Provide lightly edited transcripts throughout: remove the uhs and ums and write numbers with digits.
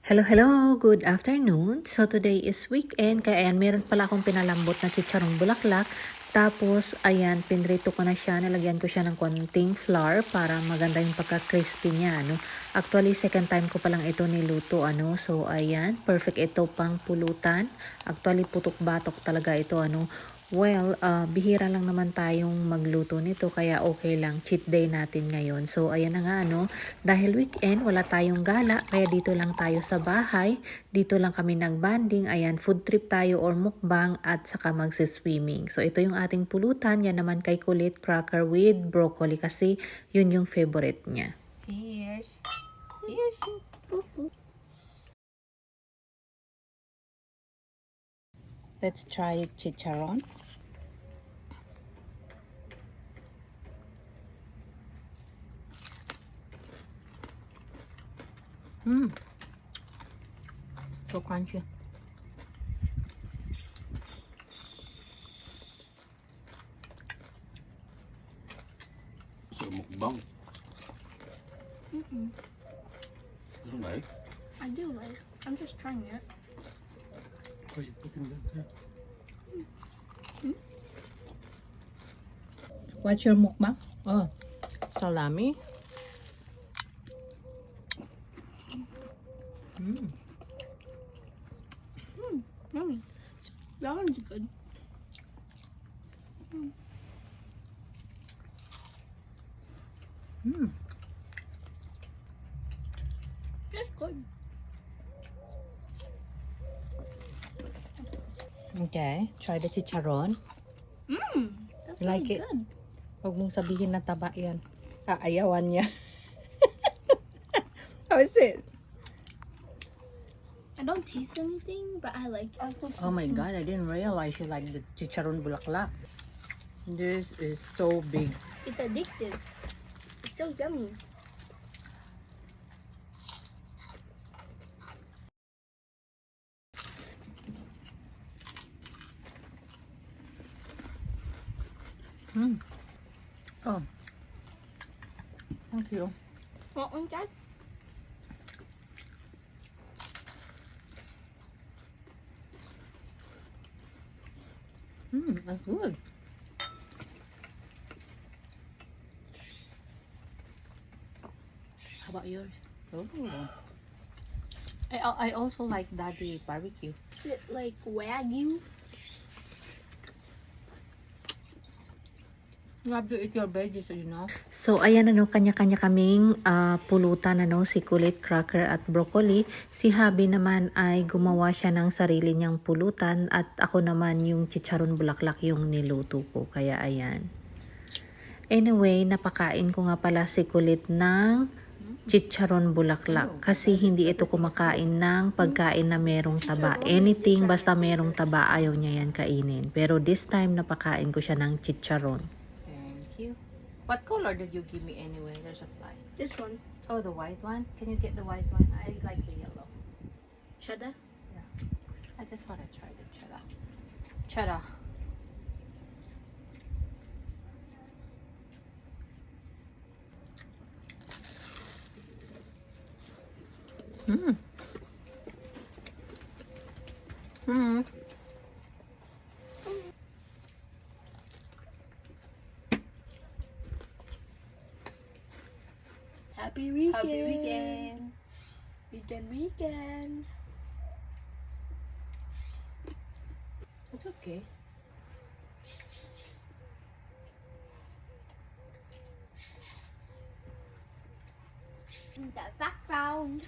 Hello, hello! Good afternoon. So today is weekend, kaya ayan, meron pala akong pinalambot na chicharong bulaklak. Tapos, ayan, pinrito ko na siya. Nalagyan ko siya ng konting flour para maganda yung pagka-crispy niya, ano. Actually, second time ko palang ito niluto, ano. So, ayan, perfect ito pang pulutan. Actually, putok-batok talaga ito, ano. Well, bihira lang naman tayong magluto nito kaya okay lang, cheat day natin ngayon. So ayan na nga ano, dahil weekend wala tayong gala kaya dito lang tayo sa bahay, dito lang kami nagbanding, ayan food trip tayo or mukbang at saka magsiswimming. So ito yung ating pulutan, yan naman kay Kulit cracker with broccoli kasi yun yung favorite niya. Cheers! Cheers! Let's try chicharon. So crunchy. So mukbang. Mm-mm. You don't like? I do like. I'm just trying it. Why you putting that there? What's your mukbang? Oh, salami. Yummy. That one's good. It's good. Okay, try the chicharon. That's You like really it? good. Huwag mong sabihin na taba yan. Ayawan niya. How is it? I don't taste anything, but I like it. Oh my god, I didn't realize you like the chicharon bulaklak. This is so big. It's addictive. It's so yummy. Oh. Thank you. What one's that? That's good. How about yours? Oh. I also like daddy barbecue. Is it like Wagyu? You have to eat your veggies, you know. So ayan ano, kanya-kanya kaming pulutan ano, si Kulit, cracker at broccoli. Si Habi naman ay gumawa siya ng sarili niyang pulutan at ako naman yung chicharon bulaklak yung niluto ko. Kaya ayan. Anyway, napakain ko nga pala si Kulit ng chicharon bulaklak kasi hindi ito kumakain ng pagkain na merong taba. Anything basta merong taba ayaw niya yan kainin. Pero this time napakain ko siya ng chicharon. Thank you. What color did you give me anyway? There's a fly. This one. Oh, the white one? Can you get the white one? I like the yellow. Cheddar. I just want to try the cheddar. Cheddar. Happy weekend. Happy weekend. Weekend. It's okay. In the background.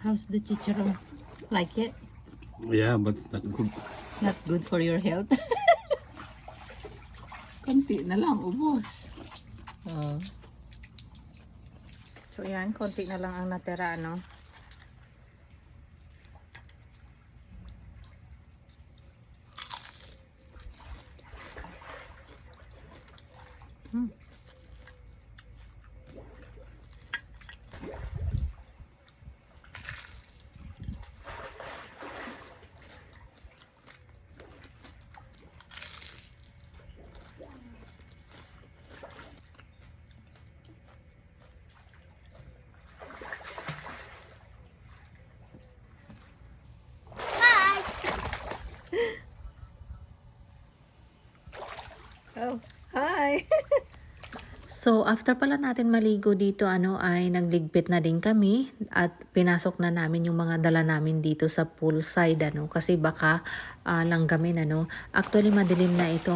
How's the chicharon? Like it? Yeah, but not good. Not good for your health. Konti na lang, ubos. Oh. So yan, konti na lang ang natira, no? Oh, hi! So, after pala natin maligo dito, ay nagligpit na din kami at pinasok na namin yung mga dala namin dito sa poolside, kasi baka langgamin, Actually, madilim na ito,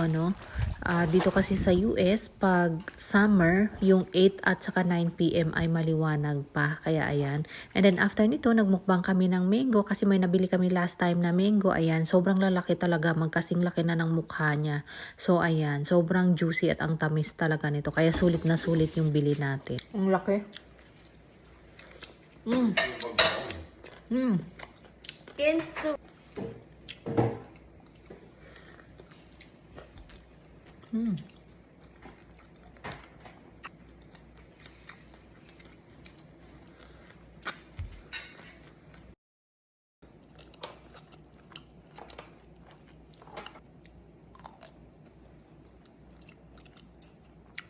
dito kasi sa US, pag summer, yung 8 at saka 9 p.m. ay maliwanag pa, kaya ayan. And then, after nito, nagmukbang kami ng mango kasi may nabili kami last time na mango, ayan, sobrang lalaki talaga, magkasing laki na ng mukha niya. So, ayan, sobrang juicy at ang tamis talaga nito, kaya sulit na sulit yung bili natin. Ang laki. Into Mm.